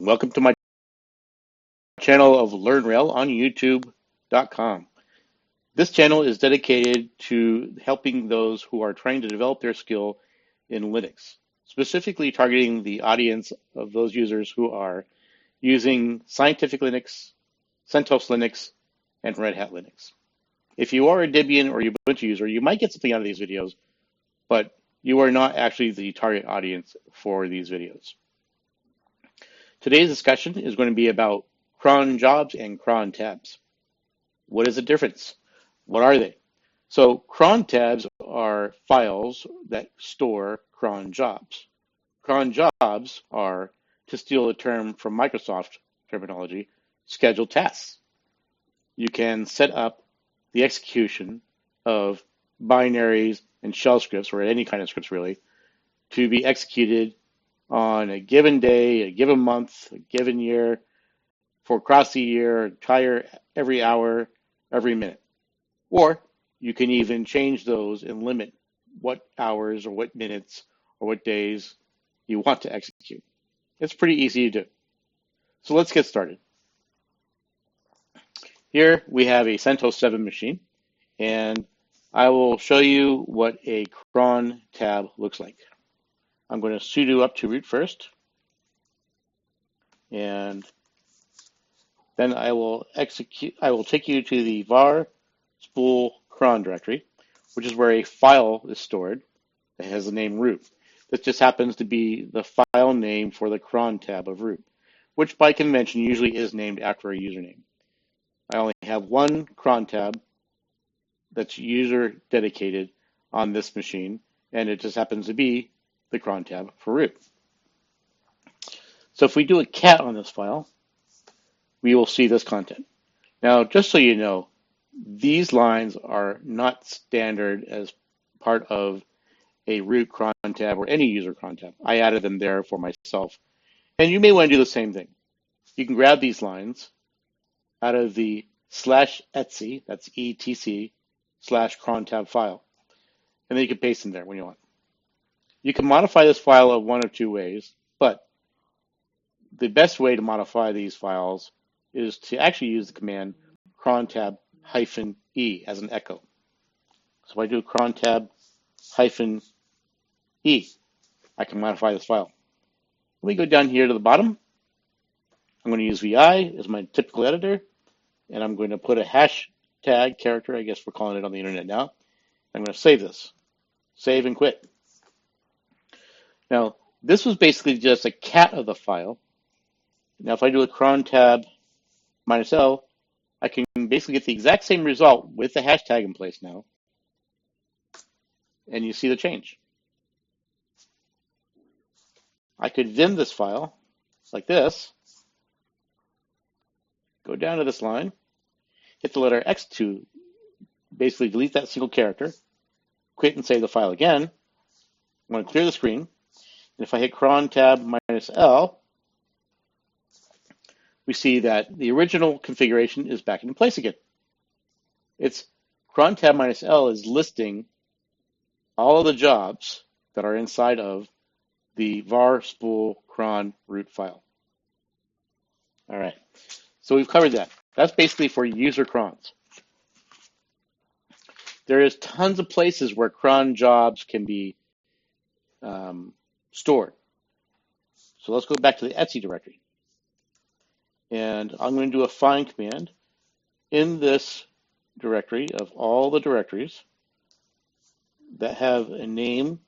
Welcome to my channel of LearnRHEL on YouTube.com. This channel is dedicated to helping those who are trying to develop their skill in Linux, specifically targeting the audience of those users who are using Scientific Linux, CentOS Linux, and Red Hat Linux. If you are a Debian or Ubuntu user, you might get something out of these videos, but you are not actually the target audience for these videos. Today's discussion is going to be about cron jobs and cron tabs. What is the difference? What are they? So cron tabs are files that store cron jobs. Cron jobs are, to steal a term from Microsoft terminology, scheduled tasks. You can set up the execution of binaries and shell scripts, or any kind of scripts really, to be executed on a given day, a given month, a given year, for across the year, entire, every hour, every minute. Or you can even change those and limit what hours or what minutes or what days you want to execute. It's pretty easy to do. So let's get started. Here we have a CentOS 7 machine, and I will show you what a cron tab looks like. I'm going to sudo up to root first, and then I will take you to the var spool cron directory, which is where a file is stored that has the name root. This just happens to be the file name for the cron tab of root, which by convention usually is named after a username. I only have one cron tab that's user dedicated on this machine, and it just happens to be the cron tab for root. So if we do a cat on this file, we will see this content. Now, just so you know, these lines are not standard as part of a root cron tab or any user cron tab. I added them there for myself. And you may want to do the same thing. You can grab these lines out of the /etc, that's etc, /cron tab file. And then you can paste them there when you want. You can modify this file in one of two ways, but the best way to modify these files is to actually use the command crontab -e as an echo. So if I do crontab -e, I can modify this file. Let me go down here to the bottom. I'm going to use VI as my typical editor, and I'm going to put a hashtag character, I guess we're calling it on the internet now. I'm going to save this. Save and quit. Now, this was basically just a cat of the file. Now, if I do a crontab -l, I can basically get the exact same result with the hashtag in place now. And you see the change. I could vim this file like this, go down to this line, hit the letter X to basically delete that single character, quit and save the file again. I'm going to clear the screen. And if I hit crontab -l, we see that the original configuration is back in place again. It's crontab -l is listing all of the jobs that are inside of the var spool cron root file. All right, so we've covered that. That's basically for user crons. There is tons of places where cron jobs can be stored. So let's go back to the etc directory. And I'm going to do a find command in this directory of all the directories that have a name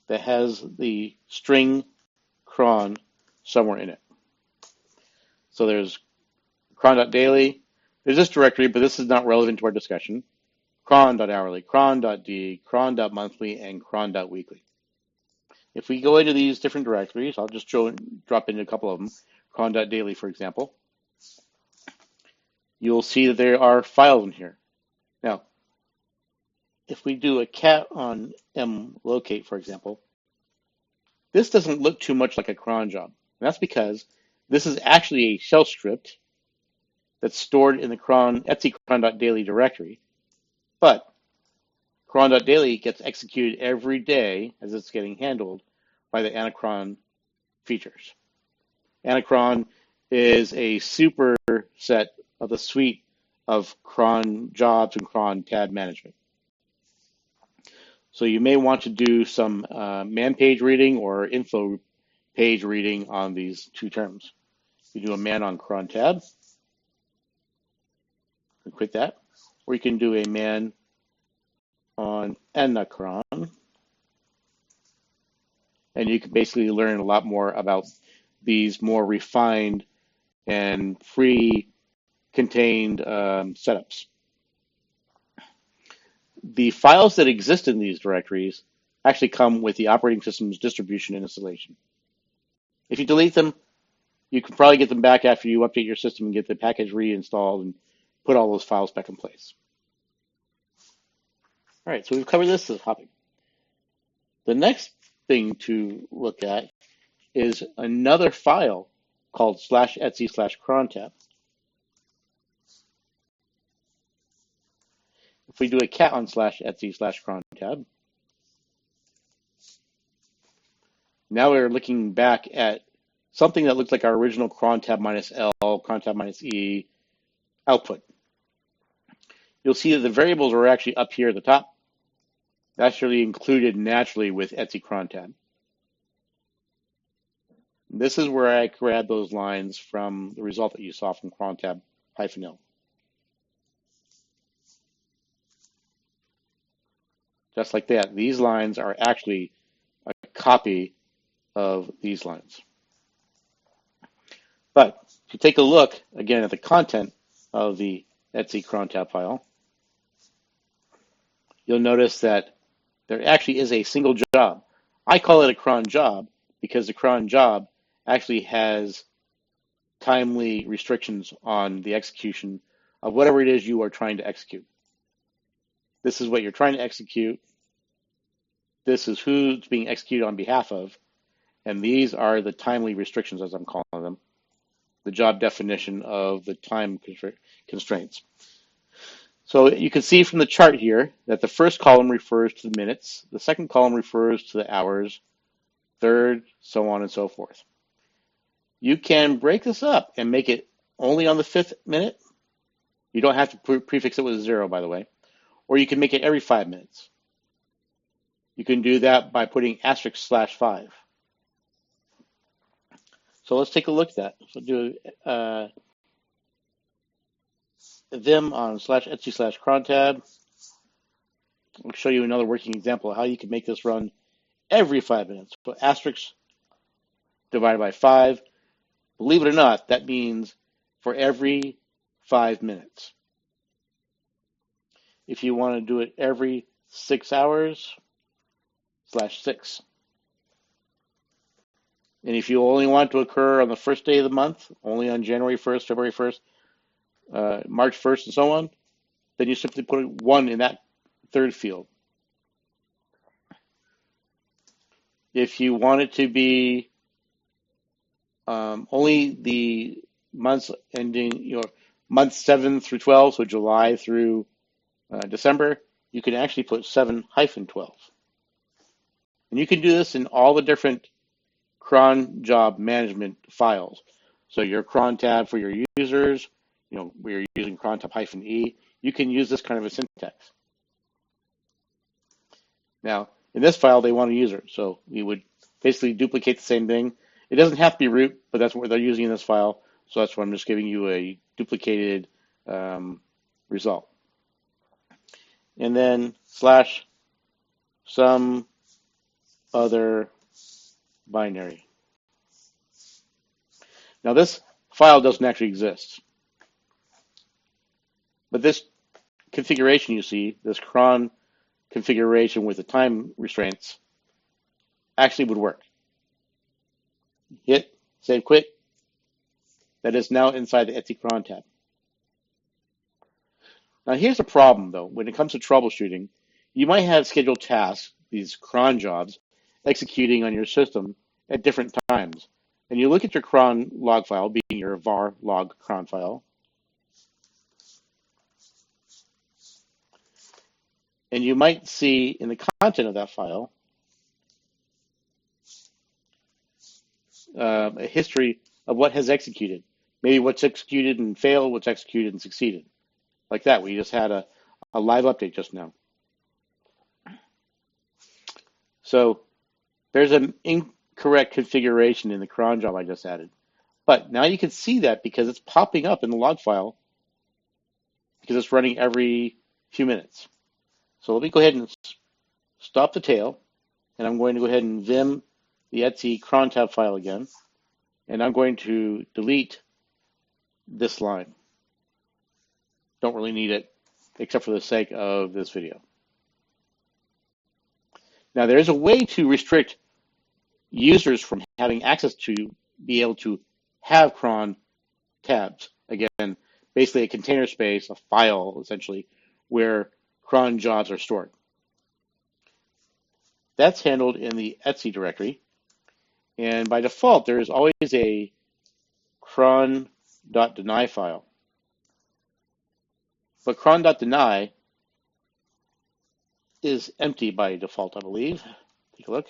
that has the string cron somewhere in it. So there's cron.daily. There's this directory, but this is not relevant to our discussion. Cron.hourly, cron.d, cron.monthly, and cron.weekly. If we go into these different directories, I'll just drop into a couple of them. Cron.daily, for example. You'll see that there are files in here. Now, if we do a cat on mlocate, for example, this doesn't look too much like a cron job. And that's because this is actually a shell script that's stored in the etc cron.daily directory. But cron.daily gets executed every day as it's getting handled by the anacron features. And a cron is a superset of the suite of cron jobs and cron tab management. So you may want to do some man page reading or info page reading on these two terms. You do a man on cron tab, and quit that, or you can do a man on anacron, and you can basically learn a lot more about these more refined and free contained setups. The files that exist in these directories actually come with the operating system's distribution and installation. If you delete them, you can probably get them back after you update your system and get the package reinstalled and put all those files back in place. All right, so we've covered this topic. The next thing to look at is another file called /etc/crontab. If we do a cat on /etc/crontab, now we're looking back at something that looks like our original crontab -L, crontab -E output. You'll see that the variables are actually up here at the top. That's actually included naturally with etc crontab. This is where I grabbed those lines from the result that you saw from crontab-L. Just like that, these lines are actually a copy of these lines. But if you take a look again at the content of the etc crontab file, you'll notice that there actually is a single job. I call it a cron job because the cron job actually has timely restrictions on the execution of whatever it is you are trying to execute. This is what you're trying to execute. This is who it's being executed on behalf of. And these are the timely restrictions, as I'm calling them, the job definition of the time constraints. So you can see from the chart here that the first column refers to the minutes, the second column refers to the hours, third, so on and so forth. You can break this up and make it only on the 5th minute. You don't have to prefix it with a 0, by the way. Or you can make it every 5 minutes. You can do that by putting */5. So let's take a look at that. So do vim on /etc/crontab. I'll show you another working example of how you can make this run every 5 minutes. So asterisk divided by 5. Believe it or not, that means for every 5 minutes. If you want to do it every 6 hours, /6. And if you only want it to occur on the first day of the month, only on January 1st, February 1st, March 1st, and so on, then you simply put 1 in that third field. If you want it to be only the months ending, months 7 through 12, so July through December, you can actually put 7-12. And you can do this in all the different cron job management files. So your cron tab for your users, we're using crontab-E. You can use this kind of a syntax. Now, in this file, they want a user. So we would basically duplicate the same thing. It doesn't have to be root, but that's what they're using in this file. So that's why I'm just giving you a duplicated result. And then /some other binary. Now this file doesn't actually exist. But this configuration you see, this cron configuration with the time restraints, actually would work. Hit save quit. That is now inside the etc crontab. Now here's the problem though. When it comes to troubleshooting, you might have scheduled tasks, these cron jobs, executing on your system at different times. And you look at your cron log file, being your var log cron file, and you might see in the content of that file a history of what has executed. Maybe what's executed and failed, what's executed and succeeded. Like that. We just had a live update just now. So there's an incorrect configuration in the cron job I just added. But now you can see that because it's popping up in the log file because it's running every few minutes. So let me go ahead and stop the tail, and I'm going to go ahead and vim the etc crontab file again, and I'm going to delete this line. Don't really need it, except for the sake of this video. Now there is a way to restrict users from having access to be able to have cron tabs. Again, basically a container space, a file essentially, where cron jobs are stored. That's handled in the etc directory. And by default, there is always a cron.deny file. But cron.deny is empty by default, I believe. Take a look,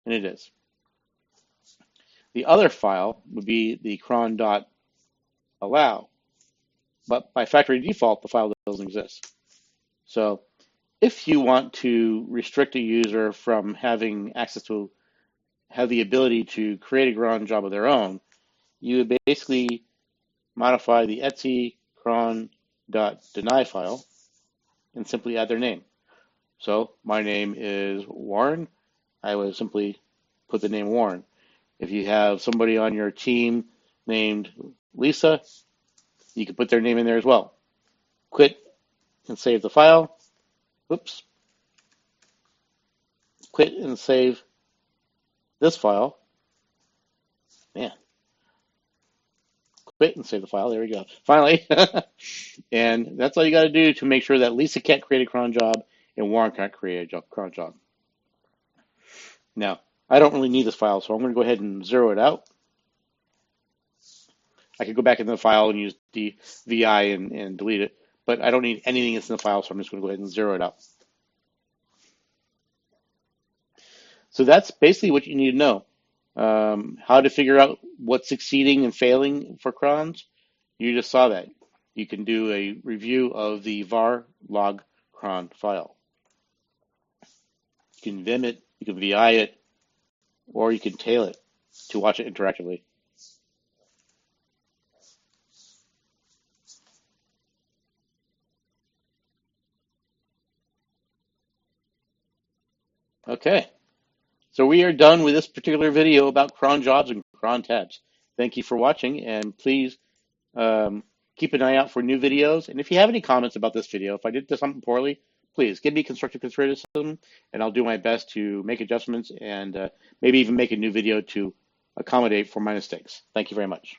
and it is. The other file would be the cron.allow. But by factory default, the file doesn't exist. So if you want to restrict a user from having access to have the ability to create a cron job of their own, you would basically modify the etc cron.deny file and simply add their name. So my name is Warren. I would simply put the name Warren. If you have somebody on your team named Lisa, you can put their name in there as well. Quit and save the file. Oops. Quit and save this file. Man. Quit and save the file. There we go. Finally. And that's all you got to do to make sure that Lisa can't create a cron job and Warren can't create a cron job. Now, I don't really need this file, so I'm going to go ahead and zero it out. I could go back into the file and use the VI and delete it, but I don't need anything that's in the file, so I'm just going to go ahead and zero it out. So that's basically what you need to know. How to figure out what's succeeding and failing for crons. You just saw that. You can do a review of the var log cron file. You can vim it, you can VI it, or you can tail it to watch it interactively. Okay, so we are done with this particular video about cron jobs and cron tabs. Thank you for watching, and please keep an eye out for new videos. And if you have any comments about this video, if I did something poorly, please give me constructive criticism, and I'll do my best to make adjustments and maybe even make a new video to accommodate for my mistakes. Thank you very much.